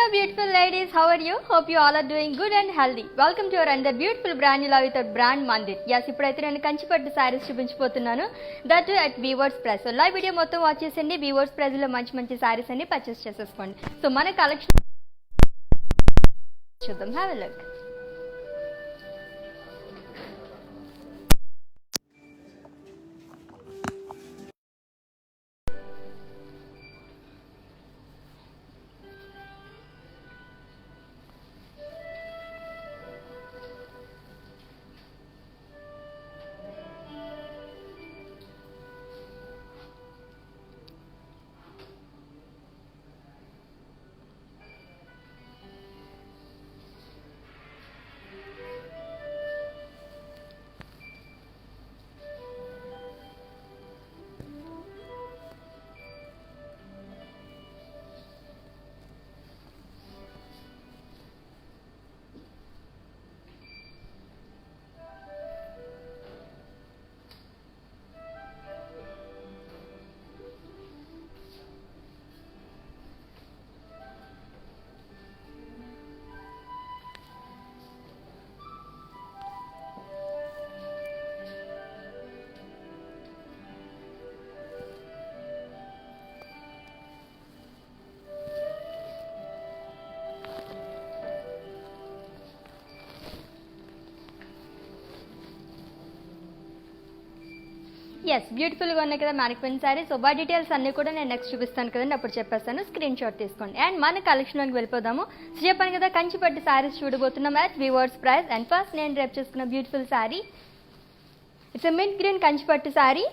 Hello beautiful ladies, how are you? Hope you all are doing good and healthy. Welcome to your another beautiful brand you love with our brand Mandir. Yes, ఇప్పుడైతే నేను కంచిపట్టు సారీస్ చూపించబోతున్నాను. That at weavers price. So live video మొత్తం watch చేయండి. Weavers price లో మంచి మంచి సారీస్ అన్ని purchase చేసేసుకోండి. సో మన కలెక్షన్ చూద్దాం. Have a look. ఎస్ బ్యూటిఫుల్గా ఉన్నాయి కదా మ్యానిక్విన్ శారీ. సో బా డీటెయిల్స్ అన్నీ కూడా నేను నెక్స్ట్ చూపిస్తాను కదండి, అప్పుడు చెప్పేస్తాను. స్క్రీన్ షాట్ తీసుకోండి. అండ్ మన కలెక్షన్లోకి వెళ్ళిపోదాము. సో చెప్పాను కదా కంచిపట్టు శారీస్ చూడబోతున్నాం at weavers price. And first నేను రేపు చేసుకున్న beautiful sari, it's a mint green Kanchipattu sari.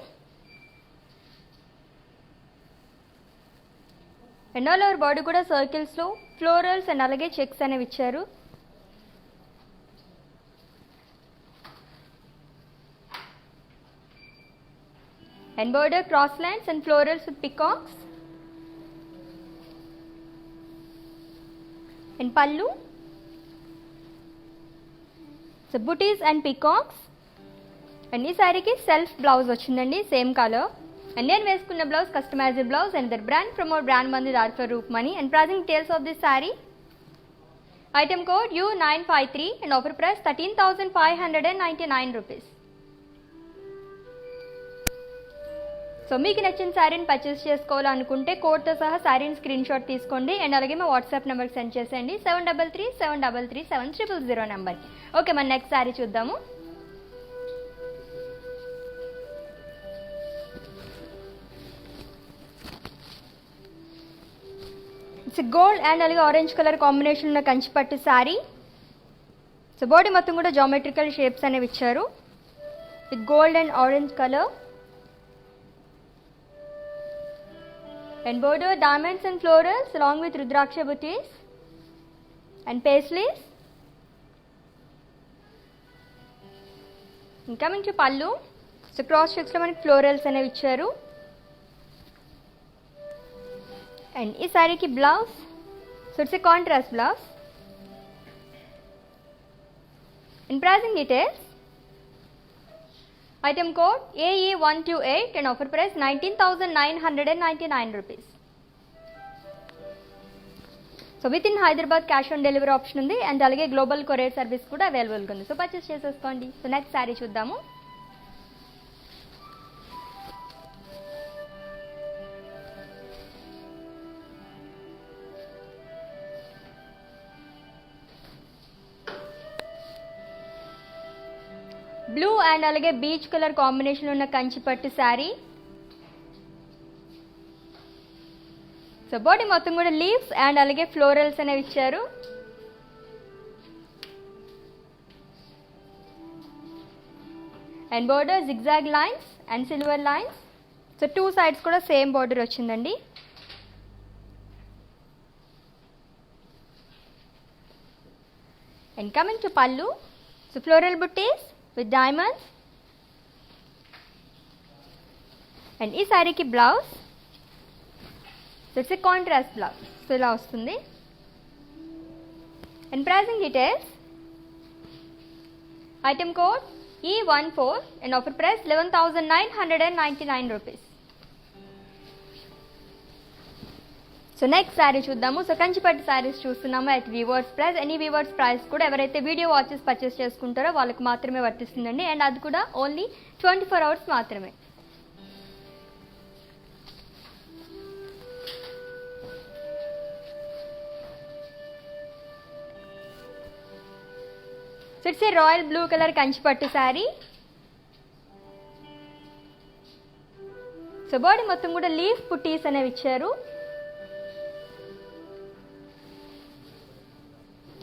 And all over body కూడా సర్కిల్స్లో ఫ్లోరల్స్ అండ్ అలాగే చెక్స్ అనేవి ఇచ్చారు. And border cross lines and florals with peacocks. And pallu. So booties and peacocks. And ee saree ki self blouse ochindandi, same color. And then veskunna blouse customized blouse and their brand promote brand Mandir art for Roopmani. And pricing details of this saree. Item code U953 and offer price 13,599 rupees. So మీకు నచ్చిన శారీని purchase చేసుకోవాలనుకుంటే కోడ్తో సహా శారీని screen shot తీసుకోండి. And అలాగే మా వాట్సాప్ నెంబర్కి సెండ్ చేసేయండి 7337337000 నెంబర్కి. ఓకే, మన నెక్స్ట్ శారీ చూద్దాము. ఇట్స్ గోల్డ్ అండ్ అలాగే ఆరెంజ్ కలర్ కాంబినేషన్ ఉన్న కంచిపట్టు శారీ. సో బాడీ మొత్తం కూడా జామెట్రికల్ షేప్స్ అనేవి ఇచ్చారు with gold and orange colour. And border diamonds and florals along with rudraksha booties and paisleys. And coming to pallu, so cross checks lo manaki florals అనేవి ఇచ్చారు. And ఈ saree ki blouse, so it's a contrast blouse. In pricing details, item code AE128 and offer price 19,999 rupees. So with in Hyderabad cash on delivery option ఉంది. And అలాగే global courier service కూడా అవైలబుల్గా ఉంది. So purchase చేసేసుకోండి. So next sari చూద్దాము. Blue and అలాగే beach colour combination ఉన్న Kanchipattu sari. So body మొత్తం కూడా లీవ్స్ అండ్ అలాగే ఫ్లోరల్స్ అనేవి ఇచ్చారు. And border zigzag lines and silver lines. So two sides కూడా సేమ్ బోర్డర్ వచ్చిందండి. And coming to pallu, so floral buttis with diamonds. And ఈ సారీకి blouse, so it's a contrast blouse. So ఇలా వస్తుంది. And pricing details, item code E14 and offer price 11,999 rupees. So next sari చూద్దాము. So Kanchipattu saris చూస్తున్నాము at weavers price. Any weavers price కూడా ఎవరైతే video watches purchase చేసుకుంటారో వాళ్ళకి మాత్రమే వర్తిస్తుందండి. అండ్ అది కూడా ఓన్లీ 24 hours మాత్రమే. So it's A royal blue colour Kanchipattu sari. So body మొత్తం కూడా లీఫ్ పుట్టీస్ అనేవి ఇచ్చారు.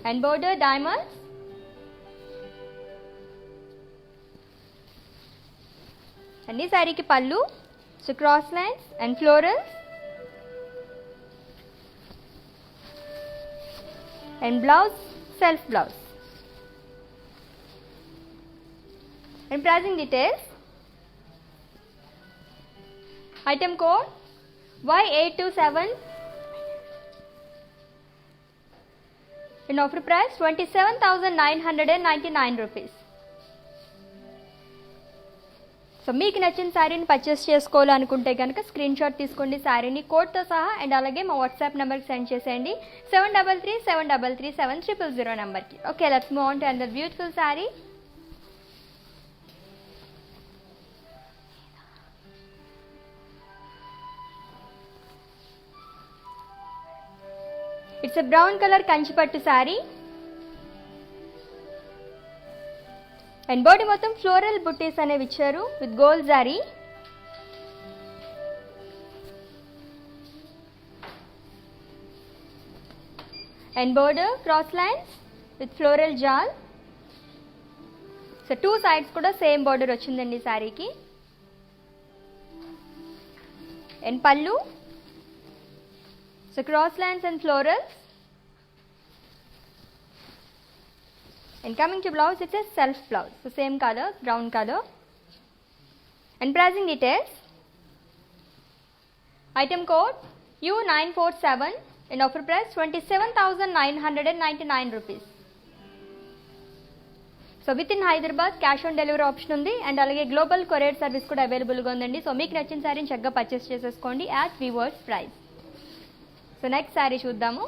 And border diamonds. అండ్ ఈ శారీకి పళ్ళు. So cross lines and florals. And blouse self blouse. And pricing details. Item code Y827. In offer price 27,999 rupees. So మీకు నచ్చిన శారీని పర్చేస్ చేసుకోవాలనుకుంటే కనుక స్క్రీన్ షాట్ తీసుకోండి శారీని కోడ్తో సహా. అండ్ అలాగే మా వాట్సాప్ నెంబర్కి సెండ్ చేసేయండి 7337337000 నెంబర్కి. Okay, let's move on to another beautiful sari. It's a brown color Kanchipattu sari. And body మొత్తం ఫ్లోరల్ బుట్టీస్ అనేవి ఇచ్చారు with gold zari. And border cross lines with floral jaal. So 2 sides కూడా సేమ్ బోర్డర్ వచ్చిందండి ఈ శారీకి. అండ్ పళ్ళు. So cross lines and florals. And coming to blouse, it's a self blouse. So same color, brown color. And pricing details. Item code U947. In offer price 27,999 rupees. So with in Hyderabad cash on delivery option ఉంది. And అలాగే global courier service కూడా అవైలబుల్గా ఉందండి. So మీకు నచ్చిన శారీని చక్కగా purchase చేసేసుకోండి at weavers price. So next sari చూద్దాము.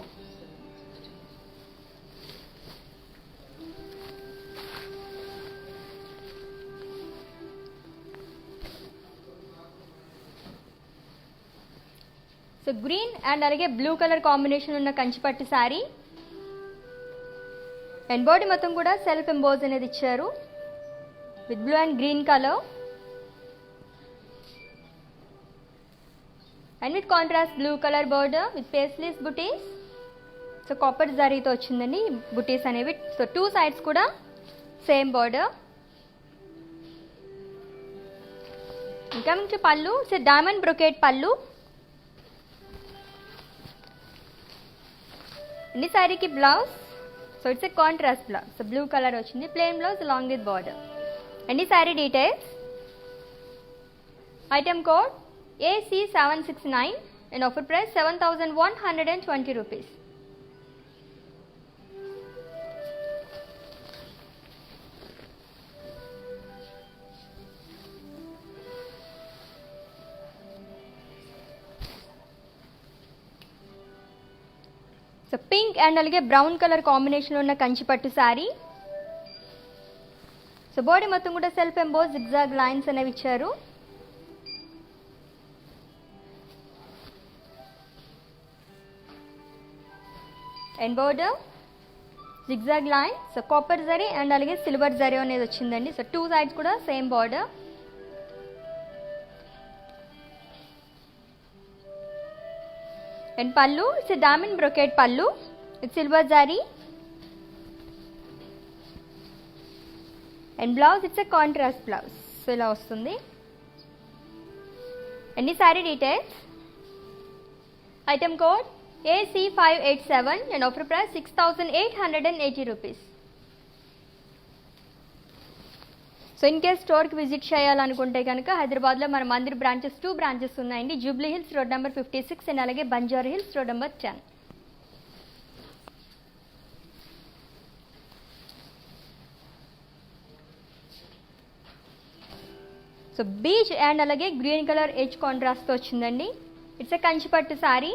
సో గ్రీన్ అండ్ అలాగే బ్లూ కలర్ కాంబినేషన్ ఉన్న కంచిపట్టు శారీ. అండ్ బాడీ మొత్తం కూడా సెల్ఫ్ ఎంబోజ్ అనేది ఇచ్చారు with blue and green colour. And with contrast blue colour border with paisleys buttis. So copper జరీతో వచ్చిందండి బుటీస్ అనేవి. సో 2 sides కూడా సేమ్ బోర్డర్. ఇంకా నుంచి pallu. So diamond brocade pallu. ఈ శారీకి blouse. So it's a contrast blouse. So blue colour వచ్చింది plain blouse along with border. And ఈ sari details. Item code AC769. and offer price 7,120 rupees. So pink and alage brown color combination ఉన్న కంచిపట్టు sari. So body మొత్తం కూడా self emboss zigzag lines అనేవి ఇచ్చారు. And border zigzag line. So copper zari and అలాగే silver zari అనేది వచ్చిందండి. So 2 sides కూడా same border. And పళ్ళు it's diamond brocade pallu with silver zari. And blouse it's a contrast blouse. So ఇలా వస్తుంది. అండ్ ఈ sari details. Item code AC587 and offer price 6,880 rupees. So in case స్టోర్కి visit చేయాలనుకుంటే కనుక హైదరాబాద్లో మన మందిర్ బ్రాంచెస్ 2 branches ఉన్నాయండి. Jubilee Hills road number 56 and అలాగే Banjara Hills road number 10. So peach and అలాగే గ్రీన్ కలర్ ఎడ్జ్ కాంట్రాస్ట్తో వచ్చిందండి. It's a Kanchipattu sari.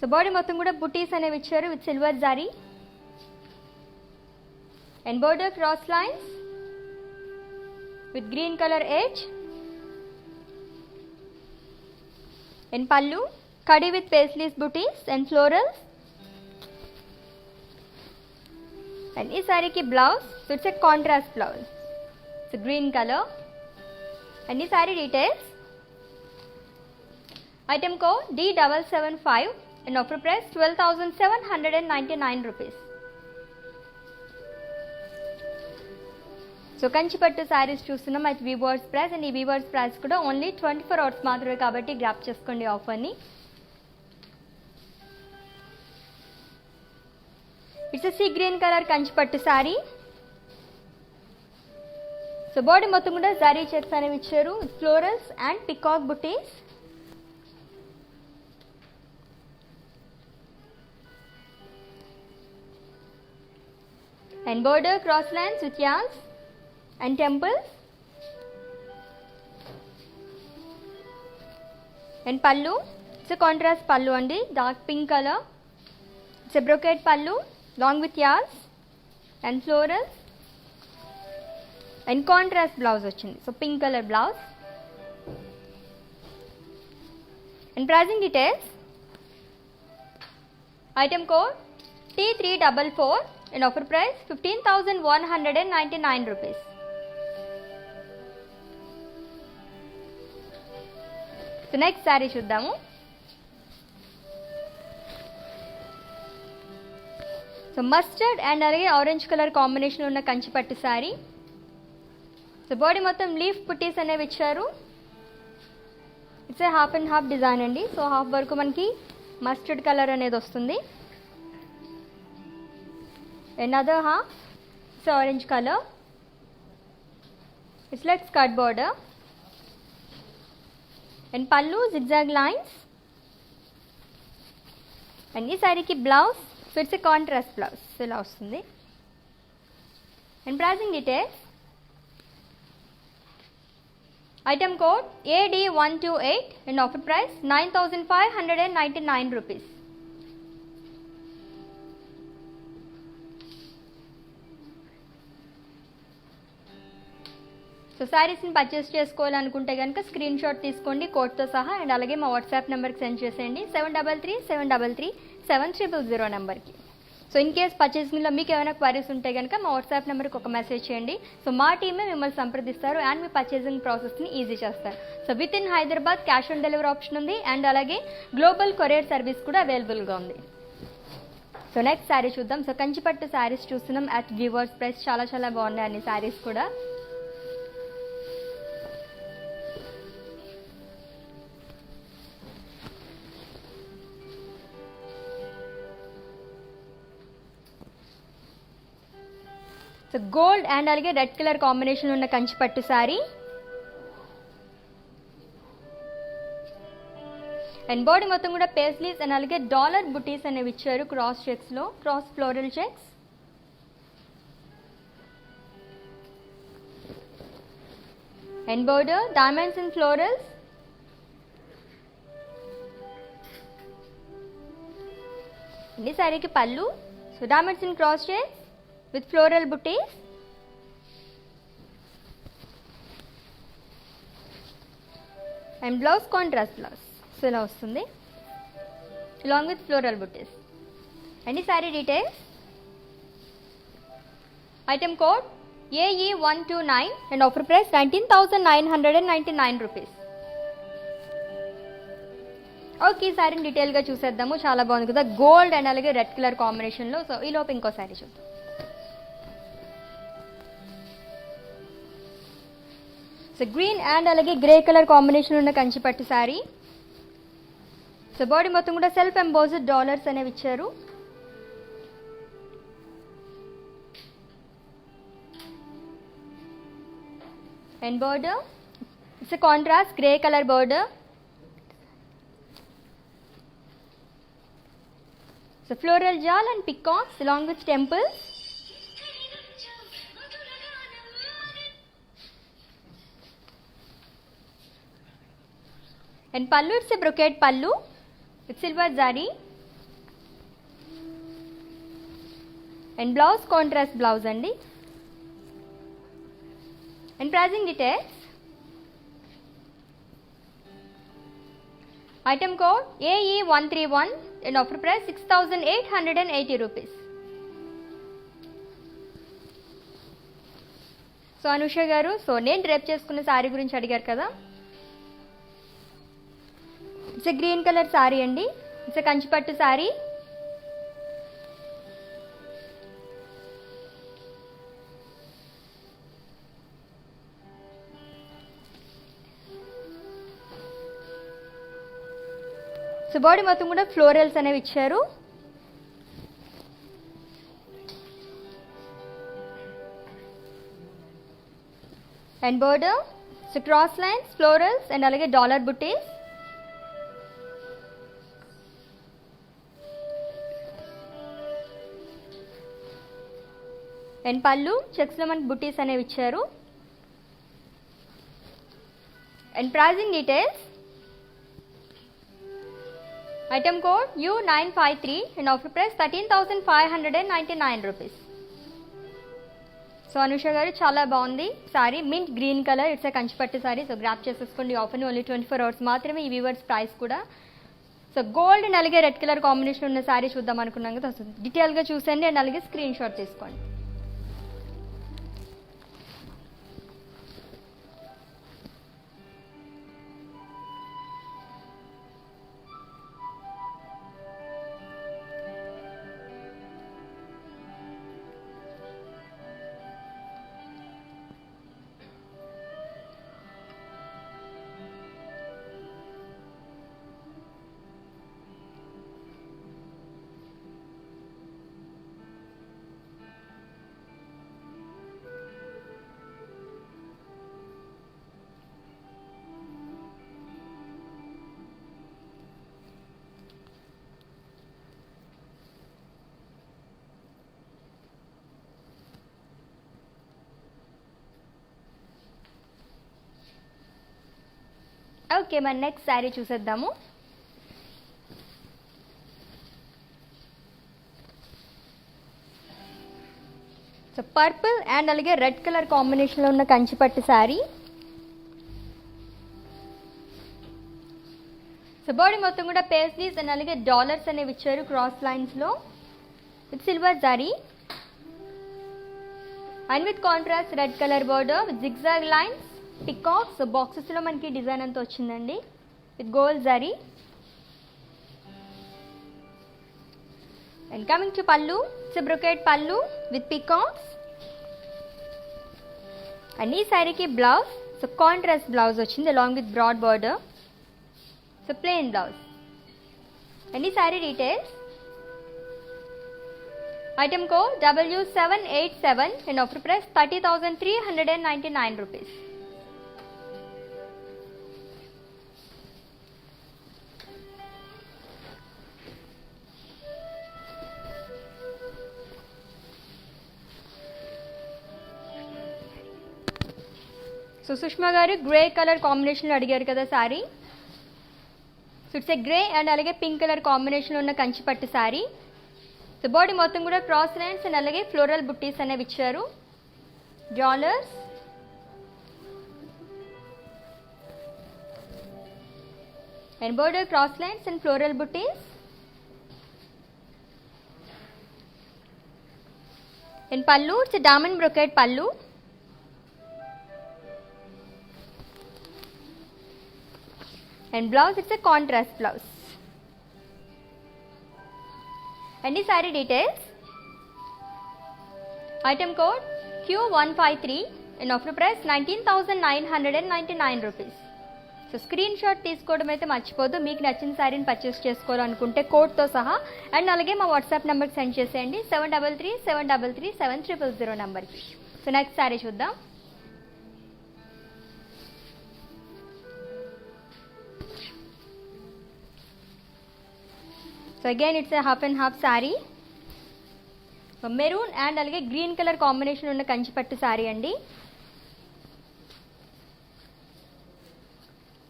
So body మొత్తం కూడా బుటీస్ అనేవి ఇచ్చారు with silver zari and border cross lines with green colour edge and pallu కడి with paisleys buttis and florals and ఈ సారీకి blouse it's a contrast blouse it's green colour and ఈ sari details item code D775 and offer price 12,799 rupees. So Kanchipattu saris చూస్తున్నాం at weavers price and ఈ weavers price కూడా only 24 hours మాత్రమే కాబట్టి grab చేసుకోండి ఆఫర్ని. It's sea green colour Kanchipattu sari. So body మొత్తం కూడా జారీ చెక్స్ అనేవి ఇచ్చారు florals and peacock buttis. And border cross lines with yarns and temples and pallu. It's a contrast pallu andi dark pink color. It's a brocade pallu long with yarns and florals and contrast blouse ochindi. So pink color blouse and pricing details. Item code T344 and offer price 15,199 rupees. So next saree చూద్దాము. So mustard and అలాగే orange colour combination ఉన్న Kanchipattu sari. So body మొత్తం leaf పుట్టీస్ అనేవి ఇచ్చారు. It's a half and half design అండి. So half వరకు మనకి mustard colour అనేది వస్తుంది. Another half is orange color. It's like skirt border and pallu zigzag lines and ee saree ki blouse, so it's a contrast blouse ila vastundi. And pricing details. Item code AD128 and offer price 9,599 rupees. So శారీస్ని purchase చేసుకోవాలనుకుంటే కనుక screen shot తీసుకోండి కోడ్తో సహా and అలాగే మా WhatsApp నెంబర్కి send చేసేయండి 7337337300 నెంబర్కి. సో ఇన్ కేస్ పర్చేసింగ్లో మీకు ఏమైనా క్వైరీస్ ఉంటే కనుక మా వాట్సాప్ నెంబర్కి ఒక మెసేజ్ చేయండి. సో మా టీమే మిమ్మల్ని సంప్రదిస్తారు అండ్ మీ పర్చేసింగ్ ప్రాసెస్ని ఈజీ చేస్తారు. So with in Hyderabad cash on delivery option ఉంది అండ్ అలాగే గ్లోబల్ కొరియర్ సర్వీస్ కూడా అవైలబుల్గా ఉంది. సో నెక్స్ట్ శారీ చూద్దాం. సో కంచిపట్టు శారీస్ చూస్తున్నాం అట్ వ్యూవర్స్ ప్రైస్. చాలా చాలా బాగున్నాయి అన్ని శారీస్ కూడా. సో గోల్డ్ అండ్ అలాగే రెడ్ కలర్ కాంబినేషన్ ఉన్న కంచిపట్టు శారీ అండ్ బాడీ మొత్తం కూడా పేస్లీస్ అండ్ అలాగే డాలర్ బుటీస్ అనేవి ఇచ్చారు క్రాస్ చెక్స్లో, cross floral checks. And border diamonds and florals ఈ శారీకి పళ్ళు. So diamonds and cross checks with floral bouquets and blouse contrast blouse. So ఇలా వస్తుంది along with floral bouquets. And ఈ saree details. Item code AE129 and offer price 19,999 rupees. Okay, ఈ శారీని డీటెయిల్గా చూసేద్దాము. చాలా బాగుంది కదా, గోల్డ్ అండ్ అలాగే రెడ్ కలర్ కాంబినేషన్లో. సో ఈ లోపు ఇంకో శారీ చూద్దాం. సో గ్రీన్ అండ్ అలాగే గ్రే కలర్ కాంబినేషన్ ఉన్న కంచిపట్టు శారీ. సో బాడీ మొత్తం కూడా సెల్ఫ్ ఎంబోజ్డ్ డాలర్స్ అనేవి ఇచ్చారు. And border it's contrast grey colour border. So floral jaal and peacocks along with temples. And pallu, it's a brocade pallu with silver zari. And blouse contrast blouse అండి. And pricing details. Item code AE131 and offer price 6,880 rupees. So Anusha garu, so నేను drape చేసుకున్న శారీ గురించి అడిగారు కదా. It's a green colour sari అండి. It's a Kanchipattu sari. So body మొత్తం కూడా florals అనేవి ఇచ్చారు. And border, so cross lines, florals and అలాగే డాలర్ బుట్టీస్. అండ్ పళ్ళు చెక్స్లో మనకి బుట్టీస్ అనేవి ఇచ్చారు. And pricing details. Item code U953 and offer price 13,599 rupees. So Anusha గారు, చాలా బాగుంది sorry. Mint green colour, it's a Kanchipattu sari. So grab చేసేసుకోండి. ఆఫర్ని ఓన్లీ 24 అవర్స్ మాత్రమే. ఈ వీవర్స్ ప్రైస్ కూడా. సో గోల్డ్ అండ్ అలాగే రెడ్ కలర్ కాంబినేషన్ ఉన్న సారీ చూద్దాం అనుకున్నాం కదా. డీటెయిల్గా చూసండి అండ్ అలాగే స్క్రీన్ షాట్ తీసుకోండి. ఓకే, మన నెక్స్ట్ శారీ చూసేద్దాము. సో పర్పుల్ అండ్ అలాగే రెడ్ కలర్ కాంబినేషన్లో ఉన్న కంచిపట్టు శారీ. సో బాడీ మొత్తం కూడా పేస్లీస్ అండ్ అలాగే డాలర్స్ అనేవి ఇచ్చారు క్రాస్ లైన్స్లో with silver zari and with contrast red colour border with zigzag lines, peacocks. బాక్సెస్లో మనకి డిజైన్ అంతా వచ్చిందండి with gold zari. And coming to pallu, it's brocade pallu with peacocks. And ఈ శారీకి బ్లౌజ్, సో కాంట్రాస్ట్ బ్లౌజ్ వచ్చింది along with broad border. So plain blouse. And ఈ sari details. Item code W787 and offer price 30,399 rupees. So Sushma garu, grey colour కాంబినేషన్లో అడిగారు కదా sari. So it's a grey and అలాగే pink colour కాంబినేషన్లో ఉన్న కంచిపట్టు శారీ. సో బాడీ మొత్తం కూడా క్రాస్ లైన్స్ అండ్ అలాగే ఫ్లోరల్ బుట్టీస్ అనేవి ఇచ్చారు. Dollars and border cross lines and floral buttis. And pallu, it's diamond brocade pallu. And blouse, it's a contrast blouse. And the saree details. Item code Q153 and offer price 19,999 rupees. So screenshot తీసుకోవడం అయితే మర్చిపోదు. మీకు నచ్చిన శారీని purchase చేసుకోవాలనుకుంటే కోడ్తో సహా. And అలాగే మా వాట్సాప్ నెంబర్కి సెండ్ చేసేయండి 7337337000 నెంబర్కి. సో నెక్స్ట్ శారీ చూద్దాం. So again it's half and half sari. Maroon and అలాగే గ్రీన్ కలర్ కాంబినేషన్ ఉన్న కంచిపట్టు శారీ అండి.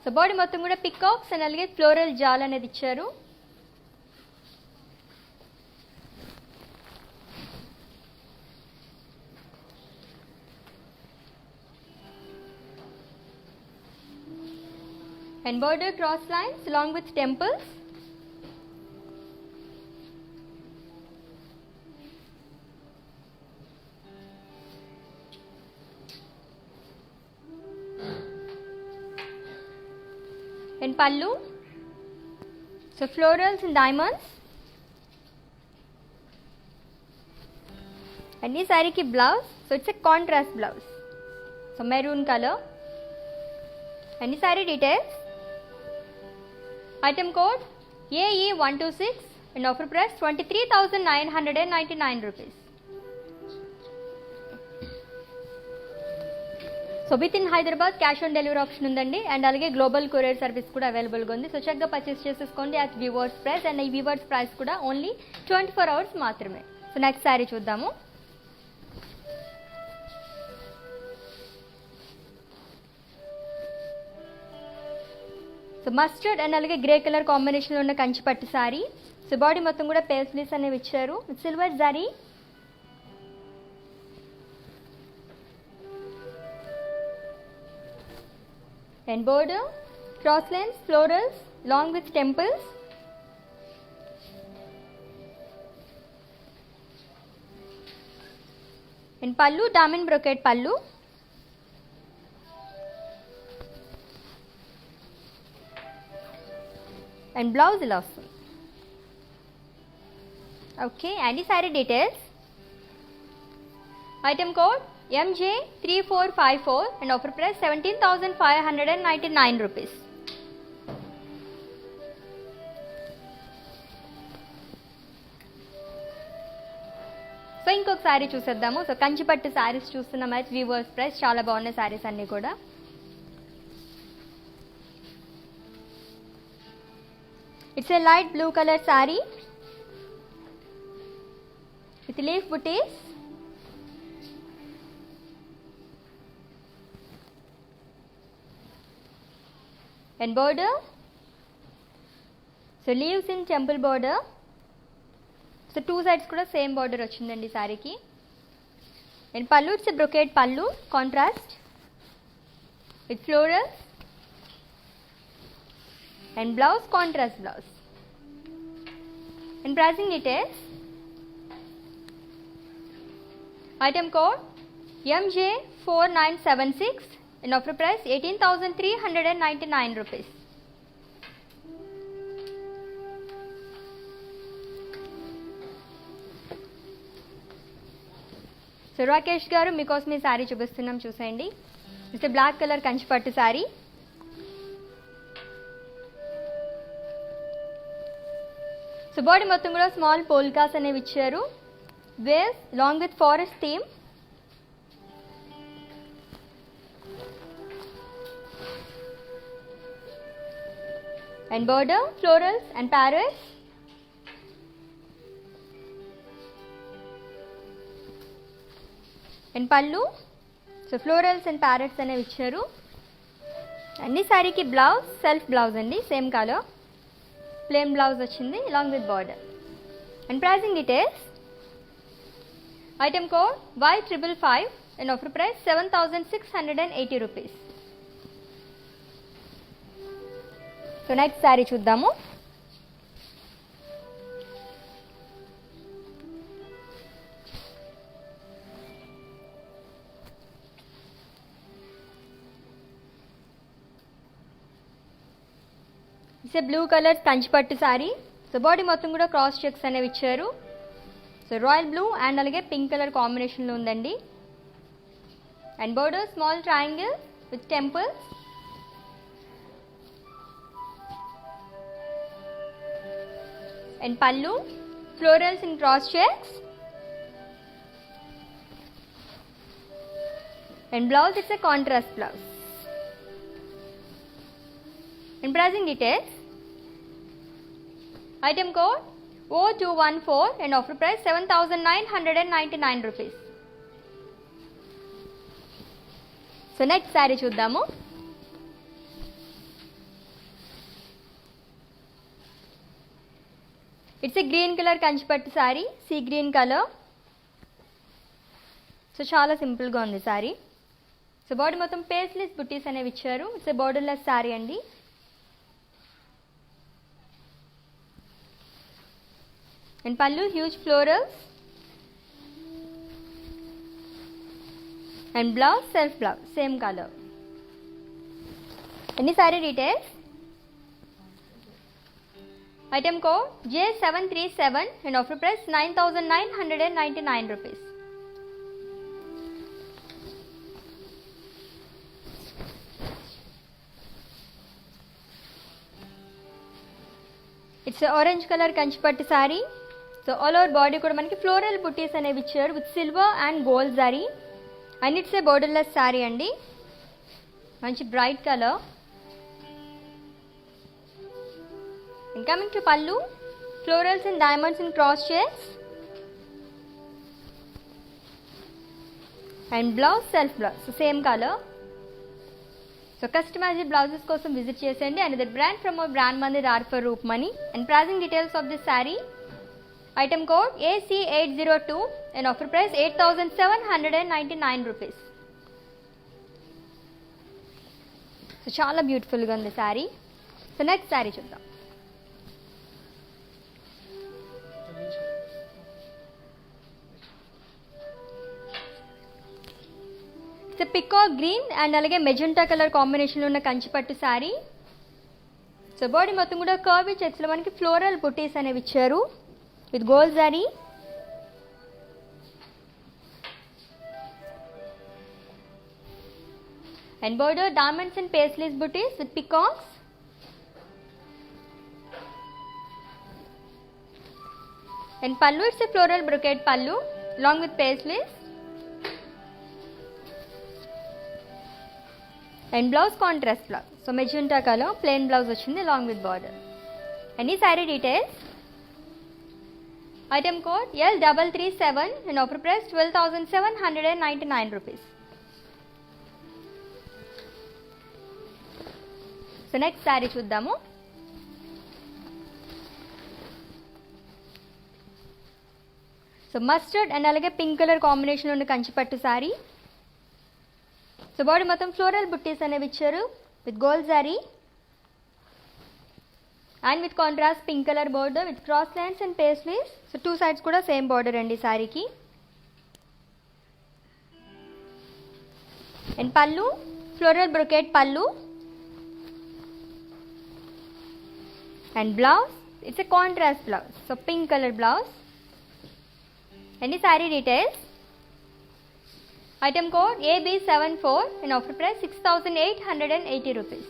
సో బాడీ మొత్తం కూడా పికాక్స్ అండ్ అలాగే ఫ్లోరల్ జాల్ అనేది ఇచ్చారు. and border cross lines along with temples. And pallu, so florals and diamonds. And this saree ki blouse, so it's a contrast blouse, so maroon color. And this saree details, item code AE126 and offer price 23,999 rupees. So with in Hyderabad cash on delivery option ఉందండి, and అలాగే global courier service కూడా అవైలబుల్గా ఉంది. So చక్కగా purchase చేసేసుకోండి at weavers price, and ఈ weavers price కూడా only 24 hours మాత్రమే. సో నెక్స్ట్ శారీ చూద్దాము. సో మస్టర్డ్ అండ్ అలాగే గ్రే కలర్ కాంబినేషన్లో ఉన్న కంచి పట్టు శారీ. సో బాడీ మొత్తం కూడా పేస్లీస్ అనేవి ఇచ్చారు with silver zari. And border, cross lines, florals along with temples. And pallu, diamond brocade pallu. And blouse ఇలా వస్తుంది. Okay, and the saree details. Item code MJ3454 and offer price 17,599 rupees. So ఇంకొక శారీ చూసేద్దాము. So Kanchipattu saris చూస్తున్నాం అయితే weavers price చాలా బాగున్నాయి శారీస్ అన్నీ కూడా. It's a light blue colour sari with leaf buttis. And border, so leaves in temple border. So two sides kuda same border ochindandi saree ki. And pallu, it's a brocade pallu, contrast with florals. And blouse, contrast blouse. And pricing details, item code MJ4976 and offer price 18,399 rupees. So Rakesh గారు మీకోసం ఈ శారీ చూపిస్తున్నాం చూసేయండి. It's black colour Kanchi పట్టు sari. So body మొత్తం కూడా small polkas అనేవి ఇచ్చారు. Waves long with forest theme. And border, florals and parrots. And pallu, so florals and parrots అనేవి ఇచ్చారు. అన్ని శారీకి బ్లౌజ్ సెల్ఫ్ బ్లౌజ్ అండి, సేమ్ కలర్ ప్లెయిన్ బ్లౌజ్ వచ్చింది along with border. And pricing details, item code Y555 and offer price 7,680 rupees. So next sari చూద్దాము. It's a blue colour Kanchipattu sari. So body మొత్తం కూడా cross checks అనేవి ఇచ్చారు. సో రాయల్ బ్లూ అండ్ అలాగే pink colour కాంబినేషన్లో ఉందండి. And border small triangle with temples. And pallu, florals in cross checks. And blouse, it's a contrast blouse. And pricing details, item code O214 and offer price 7,999 rupees. So next saree చూద్దాము. It's A green colour Kanchipattu sari, see green colour. So చాలా సింపుల్గా ఉంది sari. So body మొత్తం పేస్లెస్ బుట్టీస్ అనేవి ఇచ్చారు. It's a borderless sari అండి. And pallu huge florals and blouse self blouse same colour. ఎన్ని sari details. Item code J737 and offer price 9,999 rupees. It's a orange color Kanchipattu saree. So all over body కూడా మనకి floral booties అనేవి ఇచ్చారు with silver and gold zari and it's a borderless saree అండి. మంచి bright color. And coming to pallu, florals and diamonds in cross shades and blouse self blouse, so same color. So customized blouses kosam visit chesandi. Another brand from our brand Mandir R for Roopmani. And pricing details of this saree. Item code AC802 and offer price 8,799 rupees. So chala beautiful ga undi saree. So next saree chuddam. It's a peacock green and alage magenta color combination lo unna Kanchipattu saree. So body మొత్తం కూడా curvy checks లో మనకి floral booties అనేవి ఇచ్చారు with gold zari. And border diamonds and paisleys booties with peacocks. And pallu, it's a floral brocade pallu along with paisleys. And blouse contrast blouse, so magenta color plain blouse వచ్చింది along with border. Any saree details. Item code L337 and offer price 12,799 rupees. So next saree చూద్దాము. So mustard and అలాగే pink colour combination ఉన్న Kanchipattu saree. So body మొత్తం floral buttis అనేవి ఇచ్చారు with gold zari and with contrast pink colour border with cross lines and paisleys. So two sides కూడా same border అండి సారీకి. And pallu floral brocade pallu and blouse it's a contrast blouse, so pink colour blouse. ఎన్ని sari details. Item code AB74 and offer price 6,880 rupees.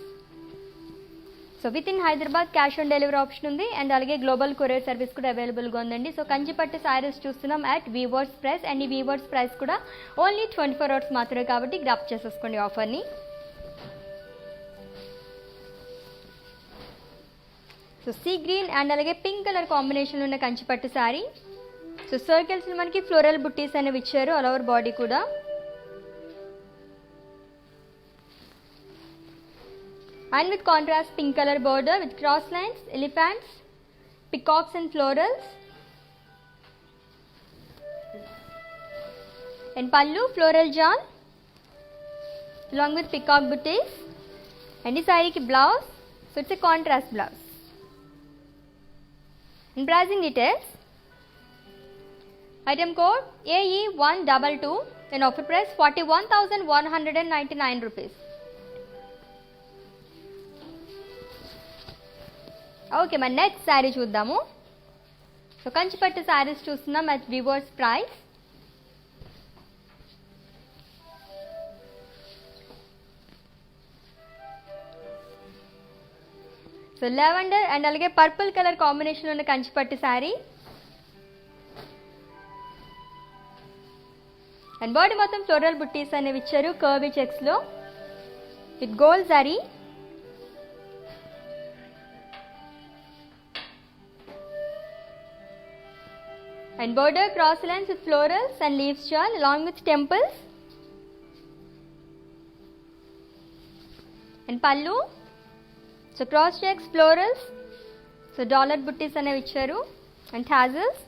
So within Hyderabad cash on delivery option undi and alage global courier service kuda available ga undandi. So kanchipattu sarees chustunnam at Weavers Price and ee Weavers Price kuda only 24 hours maatrame kabatti grab cheseskondi offer ni. So sea green and alage pink color combination lo unna kanchipattu saree. So circles lo manaki floral butties అనేవి ఇచ్చారు all over body kuda. And with contrast pink color border with cross lines, elephants, peacocks and florals. And pallu floral jal along with peacock booties. And this saree ki blouse, so it's a contrast blouse. And pricing details. Item code AE122 and offer price 41,199 rupees. Okay, మరి next sari చూద్దాము. So Kanchipattu saris చూస్తున్నాం at weavers price. So lavender and అలాగే purple colour combination ఉన్న Kanchipattu sari. And body మొత్తం floral buttis అనేవి ఇచ్చారు curvy చెక్స్లో with gold zari. And border cross lines with florals and leaves shawl along with temples. And pallu, so cross checks florals, so dollar butties అనేవి ఇచ్చారు and tassels.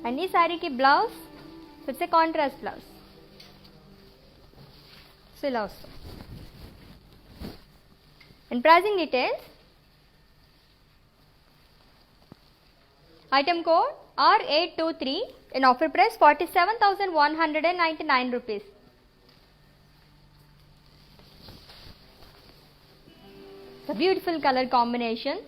And ఈ సారీకి blouse, so it's a contrast blouse. So ఇలా వస్తుంది. And pricing details. Item code R823 in offer price 47,199 rupees. So beautiful color combination.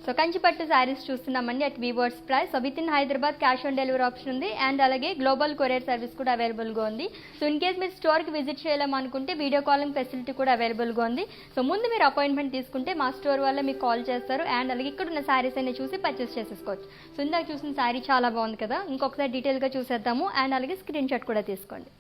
So Kanchipattu saris చూస్తున్నామండి at weavers price. So with in Hyderabad cash on delivery option ఉంది and అలాగే global courier service కూడా అవైలబుల్గా ఉంది. So in case మీరు స్టోర్కి visit చేయాలనుకుంటే video calling facility కూడా అవైలబుల్గా ఉంది. సో ముందు మీరు అపాయింట్మెంట్ తీసుకుంటే మా స్టోర్ వల్ల మీకు కాల్ చేస్తారు అండ్ అలాగే ఇక్కడ ఉన్న శారీస్ అన్ని చూసి పర్చేస్ చేసేసుకోవచ్చు. సో ఇందాక చూసిన శారీ చాలా బాగుంది కదా, ఇంకొకసారి డీటెయిల్గా చూసేద్దాము అండ్ అలాగే స్క్రీన్ షాట్ కూడా తీసుకోండి.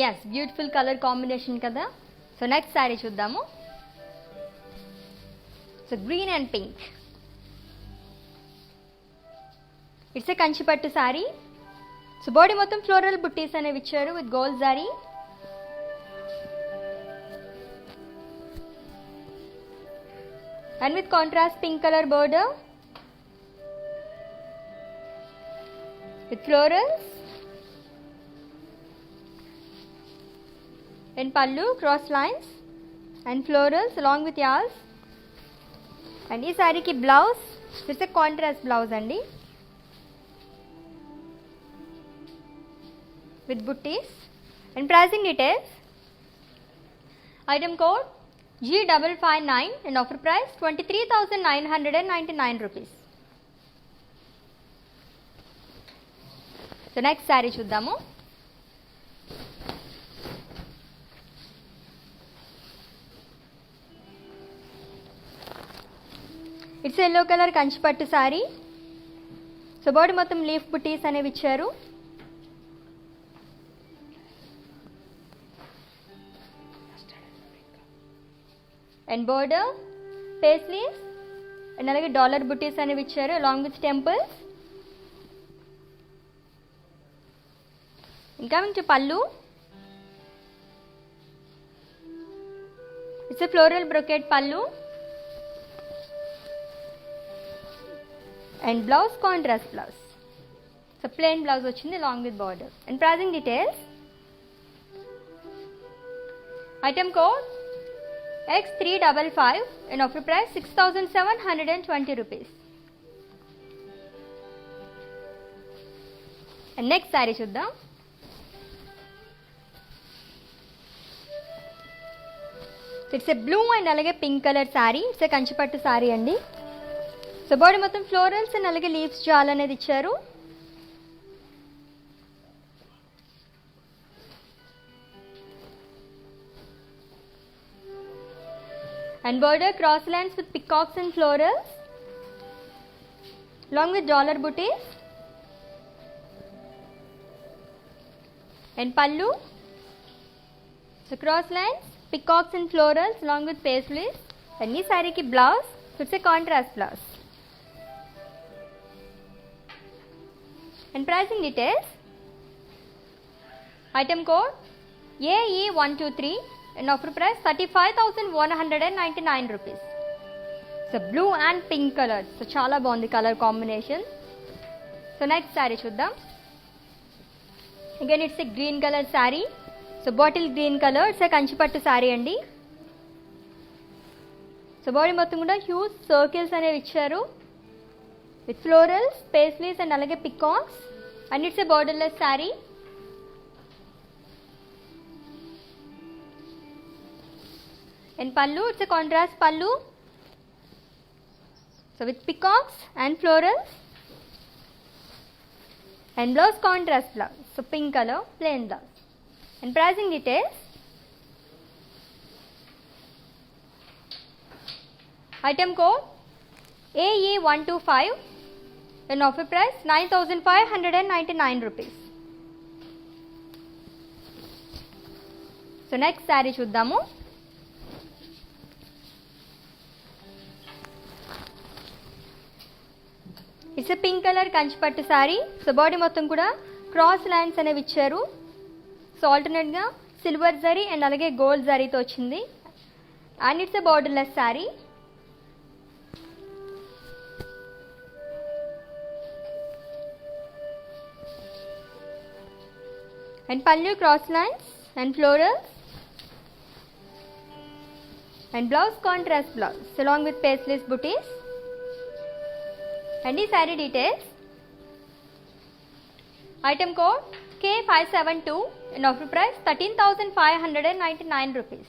ఎస్ బ్యూటిఫుల్ కలర్ కాంబినేషన్ కదా. సో నెక్స్ట్ శారీ చూద్దాము. So green and pink, it's a Kanchipattu sari. So body మొత్తం ఫ్లోరల్ బుట్టీస్ అనేవి ఇచ్చారు with gold zari. And with contrast pink colour border with florals and pallu cross lines and florals along with yals. And ee saree ki blouse it's a contrast blouse andi with butties. And pricing details, item code G559 and offer price 23,999 rupees. So next saree చూద్దాము. It's yellow colour Kanchipattu sari. So body మొత్తం leaf బుటీస్ అనేవి ఇచ్చారు. And border paisleys and అలాగే dollar buttis అనేవి ఇచ్చారు along with temples. ఇంకా మీకు పళ్ళు, ఇట్స్ ఎ ఫ్లోరల్ బ్రొకెట్ పళ్ళు. And blouse contrast blouse. So plain blouse వచ్చింది along with border. And pricing details, item code X355 and offer price 6,720 rupees. And next saree చూద్దాం. It's a blue and అలాగే pink colour saree. It's a Kanchipattu saree అండి. So body మొత్తం florals and అలాగే leaves jaal అనేది ఇచ్చారు. And border cross lines with peacocks and florals along with dollar booties. And pallu, so cross lines, peacocks and florals along with paisleys. And this saree ki blouse, so it's a contrast blouse. And pricing details, item code AE123 and offer price 35,199 rupees. So blue and pink color, so chala bagundi color combination. So next saree chuddam. Again it's a green color saree, so bottle green color, it's a kanchipattu saree andi. So body మొత్తం కూడా huge circles అనేవి ఇచ్చారు with florals, paisleys and alage peacocks, and it's a borderless saree. And pallu, it's a contrast pallu So with peacocks and florals. And blouse contrast blouse. So pink color plain blouse. And pricing details. Item code AE125 and offer price 9,599 rupees. So next saree చూద్దాము. It's a pink colour Kanchipattu sari. So body మొత్తం కూడా cross lines అనేవి ఇచ్చారు. So ఆల్టర్నేట్గా silver zari and అలాగే gold జరీతో వచ్చింది. And it's a borderless sari. And పళ్ళు cross lines and florals and blouse contrast blouse along with paisley's booties. And the saree details. Item code K572 and offer price 13,599 rupees.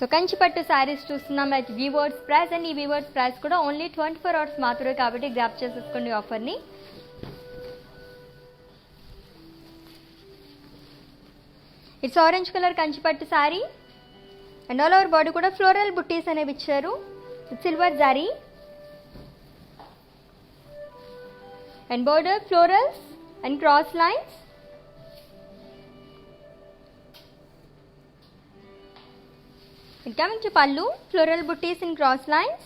So Kanchipattu sarees చూస్తున్నాం at Weavers price and ఈ Weavers price కూడా only 24 hours మాత్రమే కాబట్టి grab చేసేసుకోండి offer ని. It's orange colour Kanchipattu sorry and all over body కూడా floral buttis అనేవి ఇచ్చారు. Silver zari and border florals and cross lines. It coming to pallu, floral butties in cross lines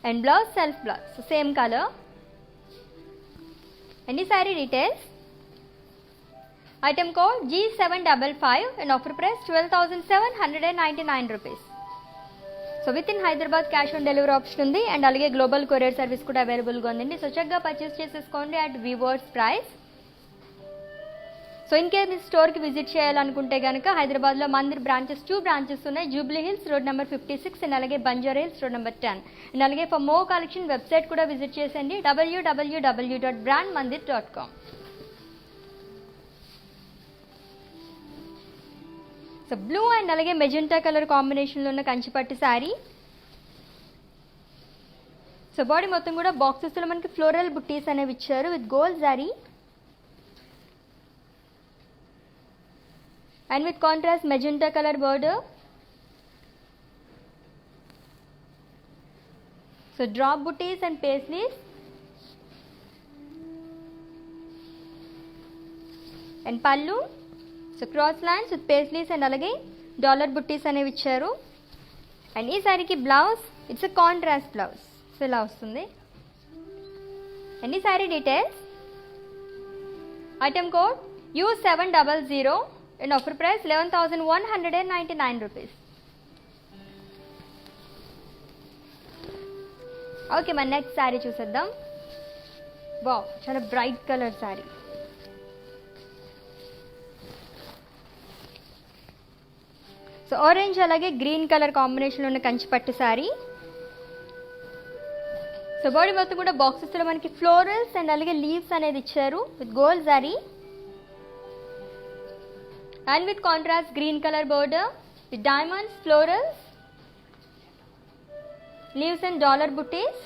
and blouse self blouse, so same color. And the saree details. Item code G755 and offer price 12,799 rupees. So within Hyderabad cash on delivery option undi and alage global courier service kuda available ga undandi. So chakka purchase cheseskondi at Weavers price. So in case మీ స్టోర్కి visit చేయాలనుకుంటే కనుక హైదరాబాద్లో Mandir branches 2 branches ఉన్నాయి. Jubilee Hills road number 56 and అలాగే Banjara Hills road number 10 and అలాగే for more collection website కూడా visit చేసేయండి www.brandmandir.com. సో బ్లూ అండ్ అలాగే మెజెంటా కలర్ కాంబినేషన్లో ఉన్న కంచిపట్టు శారీ. సో బాడీ మొత్తం కూడా బాక్సెస్లో మనకి ఫ్లోరల్ బుట్టీస్ అనేవి ఇచ్చారు with gold sari and with contrast magenta color border. So drop booties and paisleys and pallu. So cross lines with paisleys and alage dollar booties అనేవి ఇచ్చారు. and ఈ సారీకి బ్లౌజ్ ఇట్స్ a contrast blouse. సో ఇలా వస్తుంది. and ఈ sari details. item code U700 and offer price 11,199 rupees. Okay మన next sari చూసేద్దాం. వావ్ చాలా bright colour sari. So orange అలాగే గ్రీన్ కలర్ కాంబినేషన్లో ఉన్న కంచిపట్టు శారీ. సో బాడీ మొత్తం కూడా బాక్సెస్లో మనకి ఫ్లోరల్స్ అండ్ అలాగే లీవ్స్ అనేది ఇచ్చారు with gold sari and with contrast green color border with diamonds, florals, leaves and dollar booties.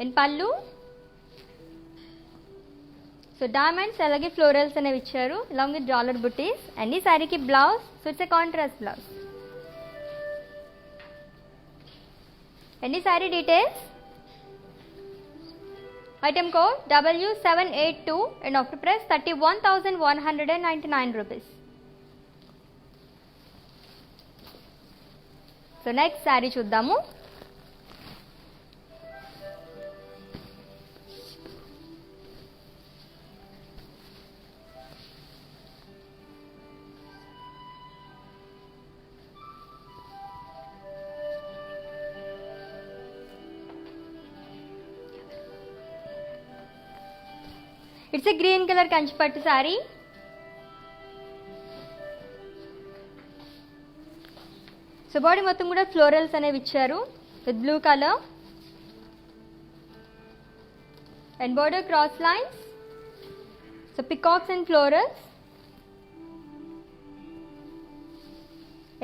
And pallu. So diamonds alage florals అనేవి ఇచ్చారు along with dollar booties. and ఈ saree కి blouse, so it's a contrast blouse. and ఈ saree details. Item code W782 and offer price 31,199 rupees. So next saree చూద్దాము. It's a green colour Kanchipattu sari. So body మొత్తం కూడా florals అనేవి ఇచ్చారు with blue colour and border cross lines. So peacocks and florals.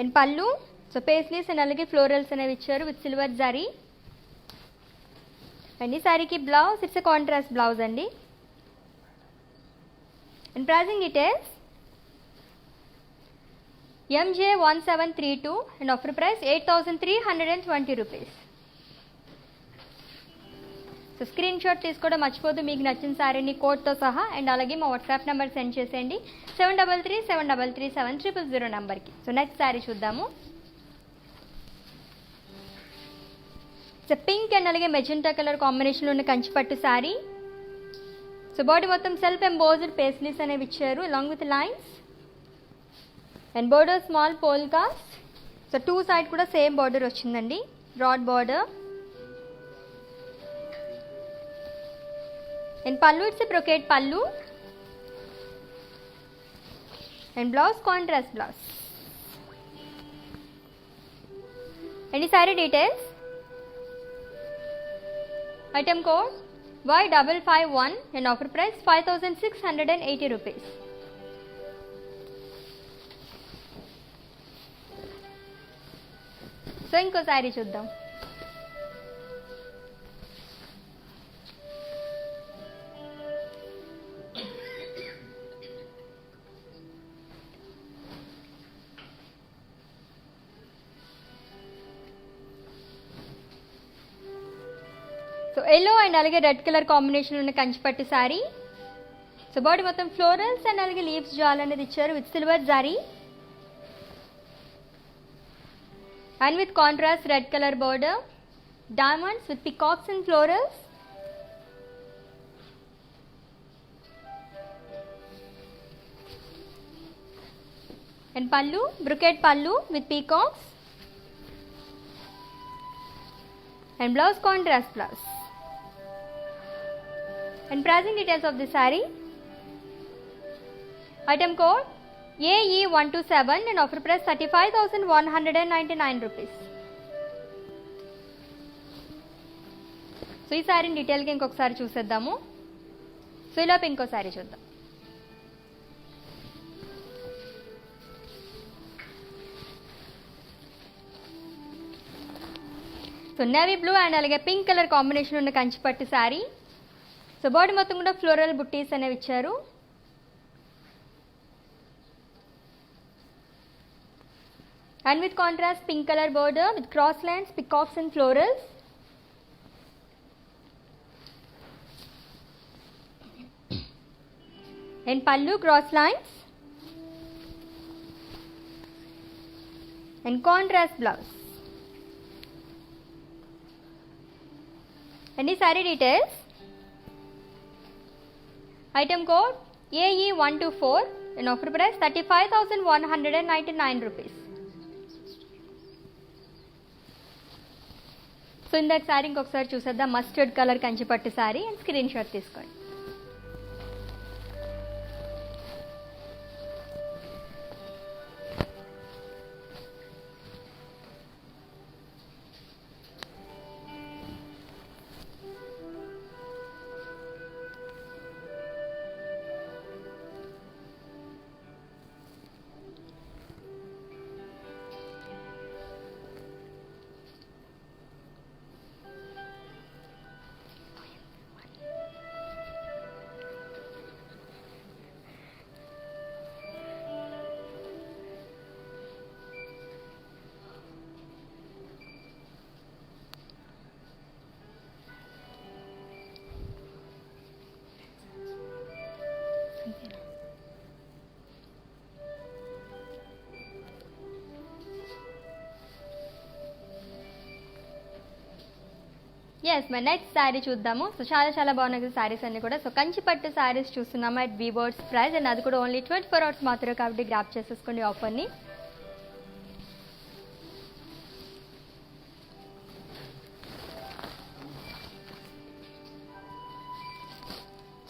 And pallu so paisleys and అలాగే florals అనేవి ఇచ్చారు with silver zari. And ఈ శారీకి blouse it's a contrast blouse అండి. And pricing details MJ1732 and offer price 8,320 rupees. So screenshot తీసుకోవడం మర్చిపోద్దు మీకు నచ్చిన శారీని కోడ్తో సహా. అండ్ అలాగే మా వాట్సాప్ నెంబర్ సెండ్ చేసేయండి 7337337000 నెంబర్కి. సో నెక్స్ట్ శారీ చూద్దాము. సో పింక్ అండ్ అలాగే మెజెంటా కలర్ కాంబినేషన్లో ఉన్న కంచిపట్టు శారీ. సో బాడీ మొత్తం సెల్ఫ్ ఎంబోజ్డ్ పేస్లీస్ అనేవి ఇచ్చారు along with lines. And border small polkas. So two side కూడా సేమ్ బార్డర్ వచ్చిందండి, బ్రాడ్ బార్డర్. అండ్ పళ్ళు it's brocade pallu. And blouse contrast blouse. And ఈ sari details item code Y551 and offer price 5,680 rupees. So ఇంకో శారీ చూద్దాం. So yellow and అలాగే red colour combination ఉన్న Kanchipattu sari. So body మొత్తం florals and అలాగే leaves jaal అనేది ఇచ్చారు విత్ సిల్వర్ జారీ. And with contrast red color border, diamonds with peacocks and florals. And pallu, brocade pallu with peacocks. And blouse contrast blouse. And pricing details of the saree. Item code AE127 and offer price 35,199 rupees. So ఈ శారీని డీటెయిల్గా ఇంకొకసారి చూసేద్దాము. So ఇలా ఇంకో శారీ చూద్దాం. So navy blue and అలాగే pink colour combination ఉన్న కంచిపట్టు శారీ. సో బాడీ మొత్తం కూడా ఫ్లోరల్ బుట్టీస్ అనేవి ఇచ్చారు. And with contrast pink color border with cross lines, peacocks and florals. And pallu cross lines. And contrast blouse. And the saree details. Item code AE124 and offer price 35,199 rupees. So ఇందాక శారీ ఇంకొకసారి చూసేద్దాం. Mustard colour Kanchipattu sari and screen shot తీసుకోండి. Yes మరి next sari చూద్దాము. So చాలా బాగున్నాయి కదా శారీస్ అన్నీ కూడా. సో కంచిపట్టు శారీస్ చూస్తున్నాము అట్ వీవర్స్ ప్రైస్. అండ్ అది కూడా ఓన్లీ 24 hours మాత్రమే కాబట్టి గ్రాప్ చేసేసుకోండి ఆఫర్ని.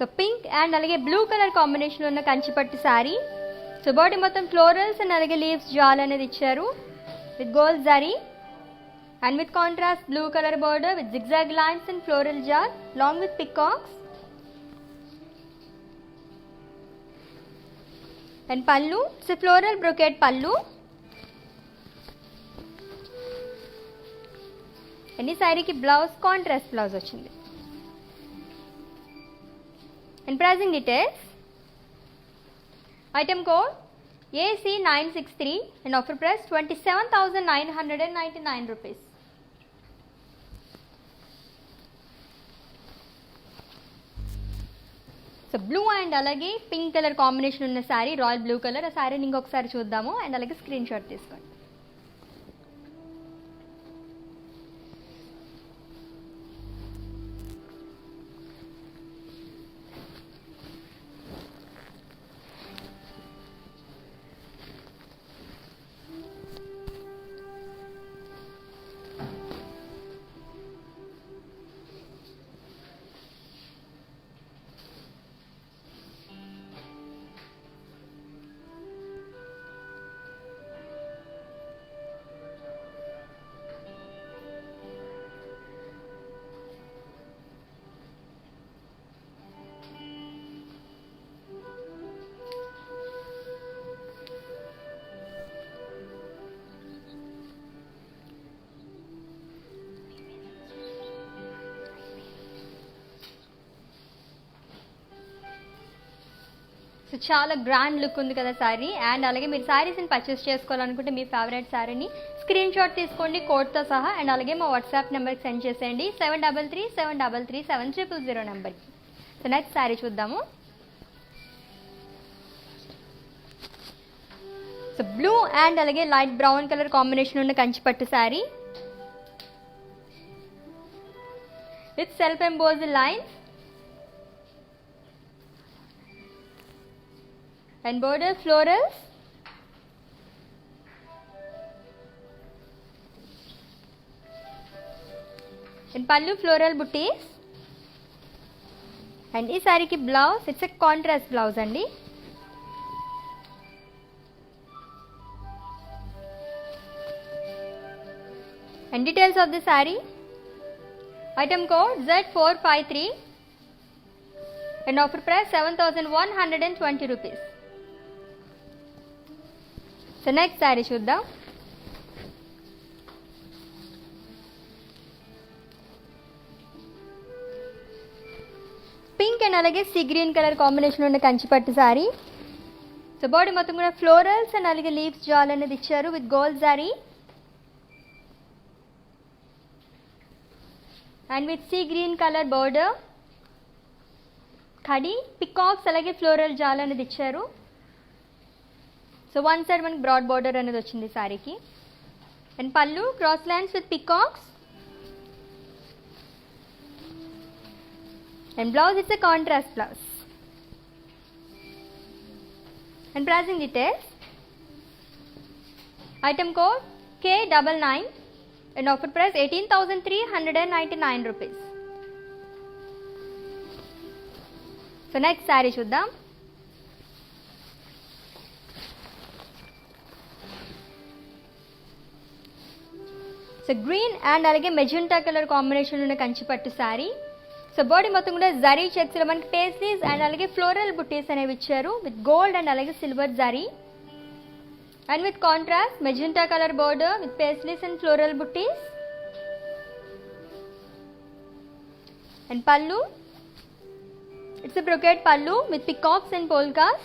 సో పింక్ అండ్ అలాగే బ్లూ కలర్ కాంబినేషన్లో ఉన్న కంచిపట్టు శారీ. సో బాడీ మొత్తం ఫ్లోరల్స్ అండ్ అలాగే లీవ్స్ జాల్ అనేది ఇచ్చారు with gold zari. And with contrast blue color border with zigzag lines and floral jar along with peacocks. And పళ్ళు ఇట్స్ ఫ్లోరల్ బ్రొకెట్ పళ్ళు. And ఈ శారీకి బ్లౌజ్ కాంట్రాస్ట్ బ్లౌజ్ వచ్చింది. And pricing details. Item code AC963 and offer price 27,999 rupees. So blue and అలాగే pink colour combination ఉన్న sari, royal blue colour. ఆ శారీని ఇంకొకసారి చూద్దాము అండ్ అలాగే స్క్రీన్ షాట్ తీసుకోండి. సో చాలా గ్రాండ్ లుక్ ఉంది కదా శారీ. అండ్ అలాగే మీరు శారీస్ని పర్చేస్ చేసుకోవాలనుకుంటే మీ ఫేవరెట్ శారీని స్క్రీన్ షాట్ తీసుకోండి కోడ్తో సహా. అండ్ అలాగే మా వాట్సాప్ నెంబర్కి సెండ్ చేసేయండి 7337337000 నెంబర్కి. సో నెక్స్ట్ శారీ చూద్దాము. సో బ్లూ అండ్ అలాగే లైట్ బ్రౌన్ కలర్ కాంబినేషన్ ఉన్న Kanchipattu sari with self embossed lines and border florals and pallu floral booties. and ee saree ki blouse it's a contrast blouse andi. and details of the saree. item code Z453 and offer price 7,120 rupees. So next sari చూద్దాం. Pink and అలాగే see green colour combination ఉన్న Kanchipattu sari. So body మొత్తం కూడా florals and అలాగే leaves jaal అనేది ఇచ్చారు with gold sari and with sea green colour border కడి peacocks అలాగే ఫ్లోరల్ జాల్ అనేది ఇచ్చారు. సో వన్ సైడ్ మనకి బ్రాడ్ బార్డర్ అనేది వచ్చింది శారీకి. అండ్ పళ్ళు cross lines with peacocks and blouse it's a contrast blouse. And pricing details. Item code K99 and offer price 18,399 rupees. So next sari చూద్దాం. సో గ్రీన్ అండ్ అలాగే magenta colour combination ఉన్న Kanchipattu sari. So body మొత్తం కూడా జరీ చెక్స్లో మనకి paisleys and అలాగే floral buttis అనేవి ఇచ్చారు విత్ గోల్డ్ అండ్ అలాగే silver zari and with contrast magenta colour border with paisleys and floral buttis. And పళ్ళు it's a brocade pallu with peacocks and polkas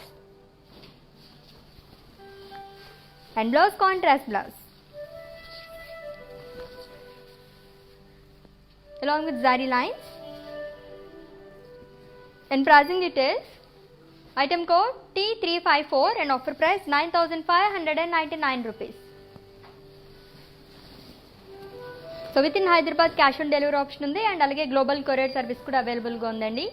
and blouse contrast blouse along with zari lines. and pricing details. item code T354 and offer price 9,599 rupees. So with in Hyderabad cash on delivery option ఉంది and అలాగే global courier service కూడా అవైలబుల్గా ఉందండి.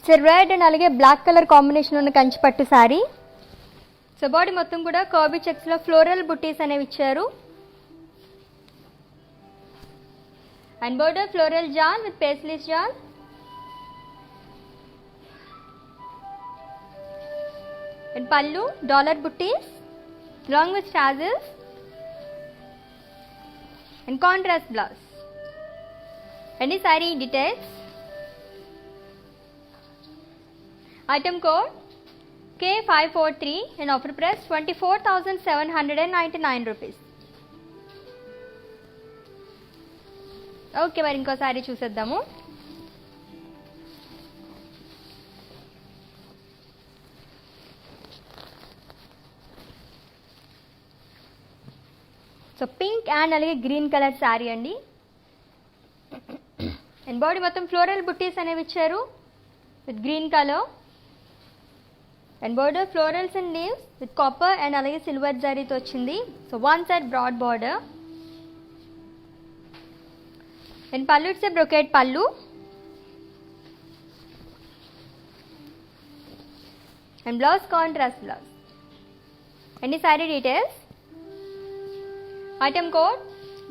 So red and అలాగే black colour combination ఉన్న Kanchipattu sari. So body మొత్తం కూడా Karbi చెక్స్లో floral buttis అనేవి ఇచ్చారు and border floral jaal with paisleys jaal and pallu dollar buttis along with tassels and contrast blouse. And the saree details. Item code K543 and offer price 24,799 rupees. Okay, మరి ఇంకో సారీ చూసేద్దాము. So pink and అలాగే green colour sari అండి. And body మొత్తం floral buttis అనేవి ఇచ్చారు with green colour. And border florals and leaves with copper and అలాగే సిల్వర్ జరీతో వచ్చింది. So one side broad border. And పళ్ళు it's a brocade pallu. And blouse contrast blouse. And ఈ sari details. Item code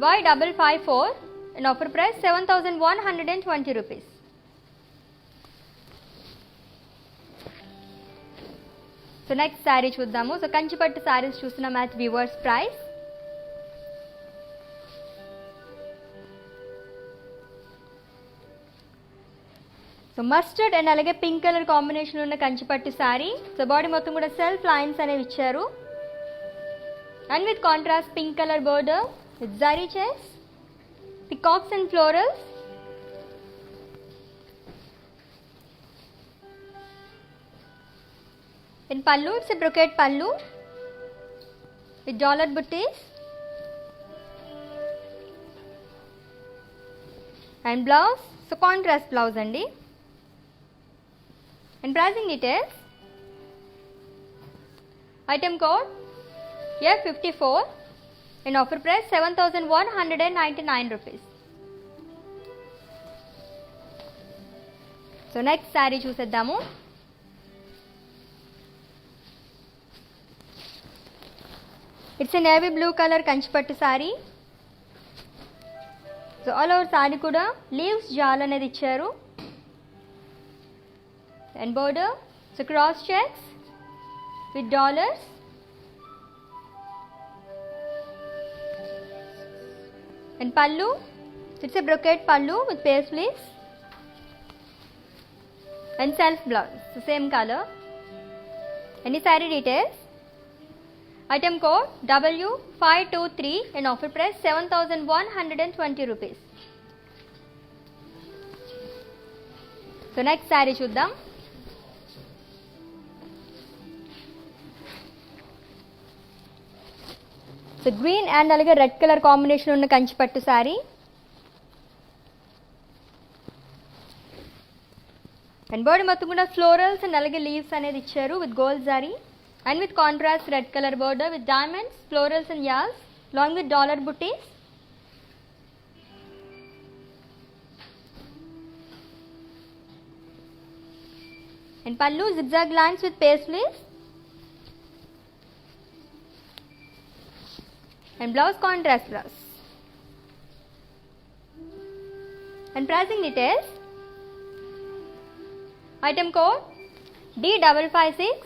Y554 and offer price 7,120 rupees. So next sari చూద్దాము. So Kanchipattu saris చూస్తున్నాం match viewers price. So mustard and అలాగే pink colour combination ఉన్న Kanchipattu sari. So body మొత్తం కూడా self lines అనేవి ఇచ్చారు and with contrast pink colour border with zari checks, peacocks and florals. In pallu, it's a brocade pallu with dollar butties and blouse, so contrast blouse andi. And pricing details. Item code F54 and offer price 7,199 rupees. So next saree చూసేద్దాము. It's a navy blue colour Kanchipattu sari. So all over sari కూడా leaves jaal అనేది ఇచ్చారు and border so cross checks with dollars. And పళ్ళు it's a brocade pallu with paisleys and self blouse so same colour. And ఈ sari details. Item code W523 and offer price 7,120 rupees. So next saree చూద్దాం. So green and అలాగే red colour combination ఉన్న Kanchipattu sari. And body మొత్తం కూడా florals and అలాగే leaves అనేది ఇచ్చారు with gold zari and with contrast red color border with diamonds, florals and yas along with dollar booties. And pallu zigzag lines with paisleys and blouse contrast blouse. And pricing details. Item code D556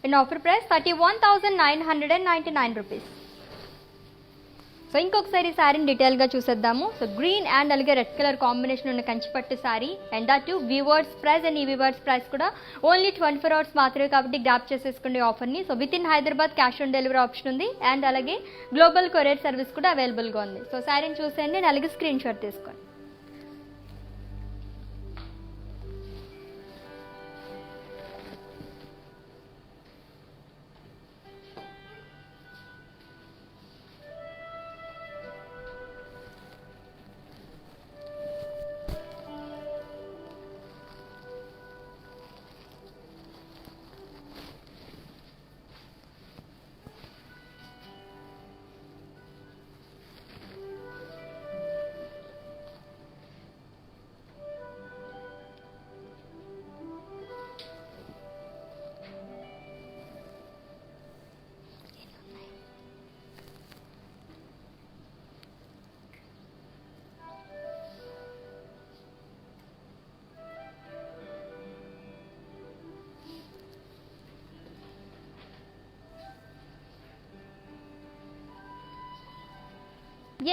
and offer price 31,999 rupees. So ఇంకొకసారి శారీని డీటెయిల్గా చూసేద్దాము. So green and అలాగే red colour combination ఉన్న Kanchipattu sari and that to weavers price and ఈ weavers price కూడా only 24 hours మాత్రమే కాబట్టి గ్రాప్ చేసేసుకోండి ఆఫర్ని. So with in Hyderabad cash on delivery option ఉంది అండ్ అలాగే గ్లోబల్ కొరియర్ సర్వీస్ కూడా అవైలబుల్గా ఉంది. సో శారీని చూసేయండి అండ్ అలాగే స్క్రీన్ షాట్ తీసుకోండి.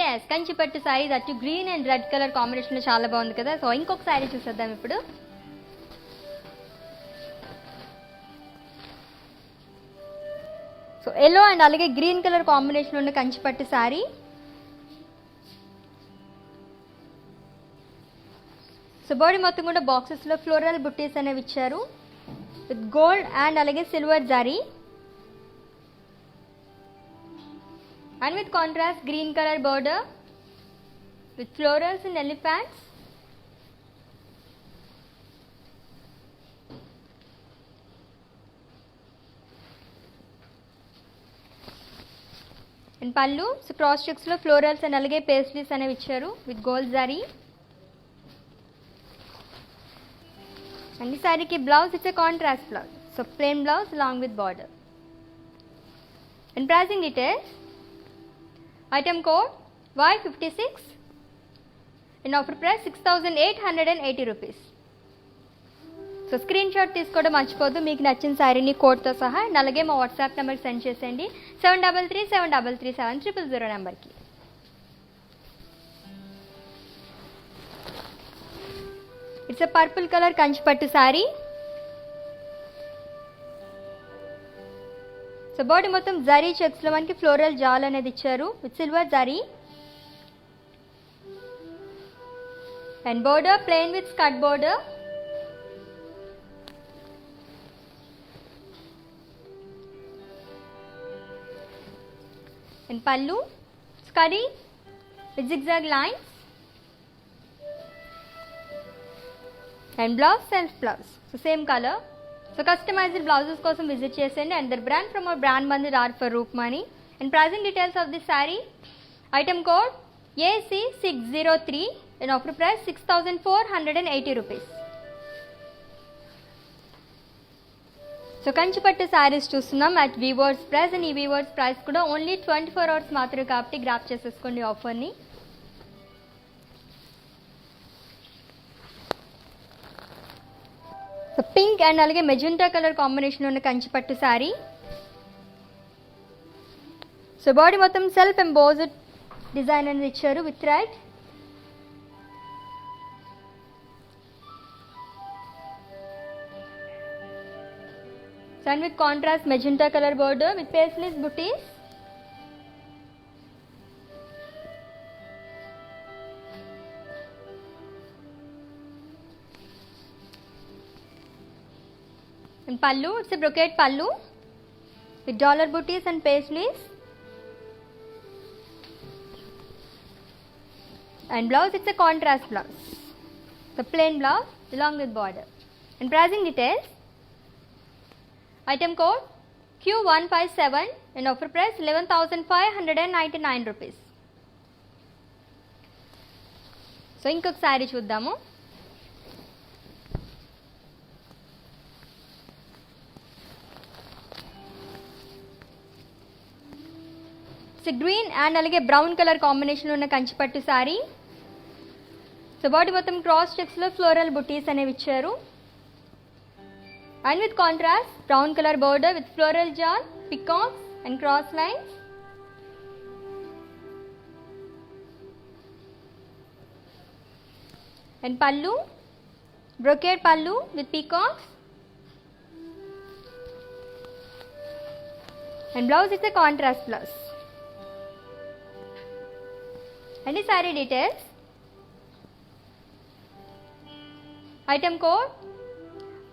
Yes, Kanchipattu sari that green and red colour కాంబినేషన్లో చాలా బాగుంది కదా. సో ఇంకొక శారీ చూసేద్దాం ఇప్పుడు. సో ఎల్లో అండ్ అలాగే గ్రీన్ కలర్ కాంబినేషన్ ఉన్న కంచిపట్టు శారీ. సో బాడీ మొత్తం కూడా బాక్సెస్లో ఫ్లోరల్ బుట్టీస్ అనేవి ఇచ్చారు విత్ గోల్డ్ అండ్ అలాగే silver zari and with contrast green colour border with florals and elephants. And pallu so cross చెక్స్లో florals and అలాగే పేస్ట్రీస్ అనేవి ఇచ్చారు విత్ గోల్డ్ జరీ. అండ్ ఈ శారీకి blouse it's contrast blouse, so plain blouse along with border. And pricing details, item code Y56 in offer price 6,880 rupees. So screenshot తీసుకోవడం మర్చిపోద్దు మీకు నచ్చిన శారీని కోడ్తో సహా. అండ్ అలాగే మా వాట్సాప్ నెంబర్కి సెండ్ చేసేయండి 7337337000 నెంబర్కి. It's a purple colour Kanchipattu sari. So body మొత్తం జరీ చెక్స్లో మనకి ఫ్లోరల్ జాల్ అనేది ఇచ్చారు with silver zari. And border plain with skirt border. And pallu skirt with zigzag lines. And blouse self blouse so same colour. So customised blouses కోసం visit చేసేయండి. And their brand from our brand Mandir or for Roopmani. And pricing details of this sari, item code AC603 and offer price 6,480 rupees. So Kanchipattu saris చూస్తున్నాం at weavers price. And ఈ weavers price కూడా only 24 hours మాత్రమే కాబట్టి grab చేసేసుకోండి ఆఫర్ని. So pink and అలాగే magenta colour combination ఉన్న Kanchipattu sari. So body మొత్తం సెల్ఫ్ ఎంబోజ్డ్ డిజైన్ అనేది ఇచ్చారు with thread. And with contrast magenta colour border with paisleys buttis. And pallu, it's a brocade pallu with dollar booties and paisleys. And blouse, it's a contrast blouse, the plain blouse along with border. And pricing details, item code Q157 and offer price 11,599 rupees. So ఇంకొక శారీ చూద్దాము. Green and అలాగే brown colour combination ఉన్న Kanchipattu sari. So body మొత్తం cross చెక్స్లో floral buttis అనేవి ఇచ్చారు and with contrast brown colour border with floral jaal, peacocks and cross lines. And pallu brocade pallu with peacocks. And blouse is a contrast blouse. And the saree details, item code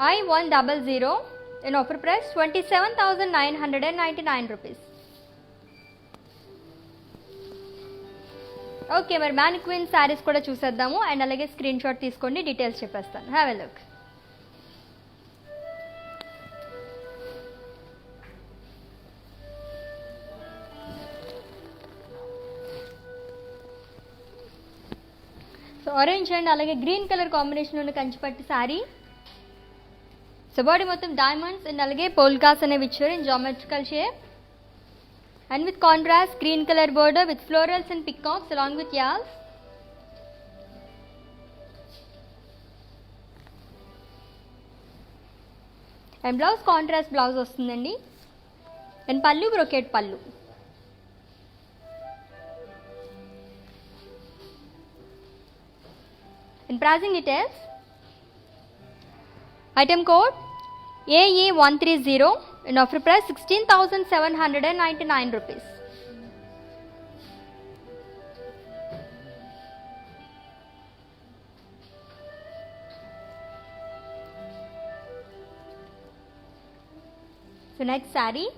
I100 in offer price 27,999 rupees. Okay, మరి mannequin saris కూడా చూసేద్దాము and అలాగే screen shot తీసుకోండి, details చెప్పేస్తాను. Have a look. So orange and అలాగే green colour combination ఉన్న Kanchipattu sari. So body మొత్తం diamonds and అలాగే పోల్కాస్ అనేవి ఇచ్చారు in geometrical shape and with contrast green colour border with florals and peacocks along with యాల్స్. And blouse contrast blouse వస్తుందండి. And పళ్ళు brocade పళ్ళు. and pricing details. Item code AE130 and offer price 16,799 rupees. So next saree.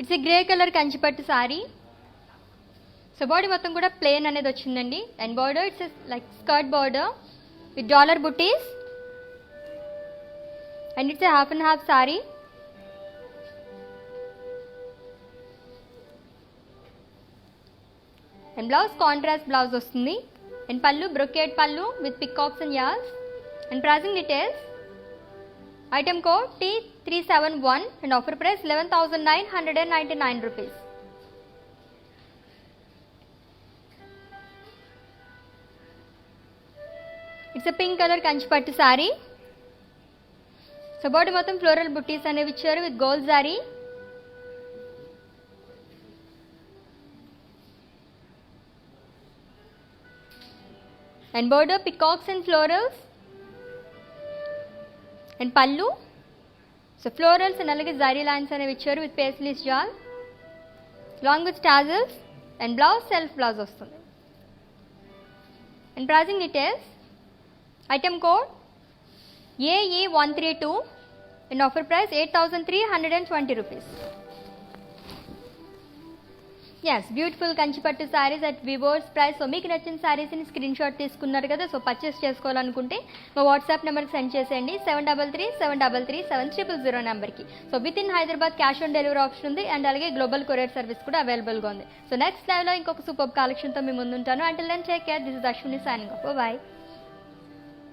It's a grey color Kanchipattu saree. So body మొత్తం కూడా plain అనేది వచ్చిందండి. And border it's a like skirt border with dollar booties. And it's a half and half saree. And blouse contrast blouse వస్తుంది. And pallu brocade pallu with peacocks and yas. And pricing details. Item code T371 and offer price 11,999 rupees. It's a pink color Kanchipattu saree. So body మొత్తం floral booties అనేవి ఇచ్చారు with gold zari. And border peacocks and florals. And pallu. So florals and alage zari lines అనేవి ఇచ్చారు with paisley jal. Along with tassels and blouse self blouse వస్తుంది. And pricing details. Item code AE132 and offer price 8,320 rupees. Yes, beautiful Kanchipattu sarees at Vivo's price. So మీకు నచ్చిన sareesని screen shot తీసుకున్నారు కదా. So purchase చేసుకోవాలనుకుంటే మా WhatsApp నెంబర్కి send చేసేయండి 7337337000 నెంబర్కి. So with in Hyderabad cash on delivery option ఉంది అండ్ అలాగే గ్లోబల్ కొరియర్ సర్వీస్ కూడా అవైలబుల్గా ఉంది. సో నెక్స్ట్ లైవ్లో ఇంకొక సూపర్ కలెక్షన్తో మీ ముందుంటాను. Until then take care. This is Ashwini signing off. By.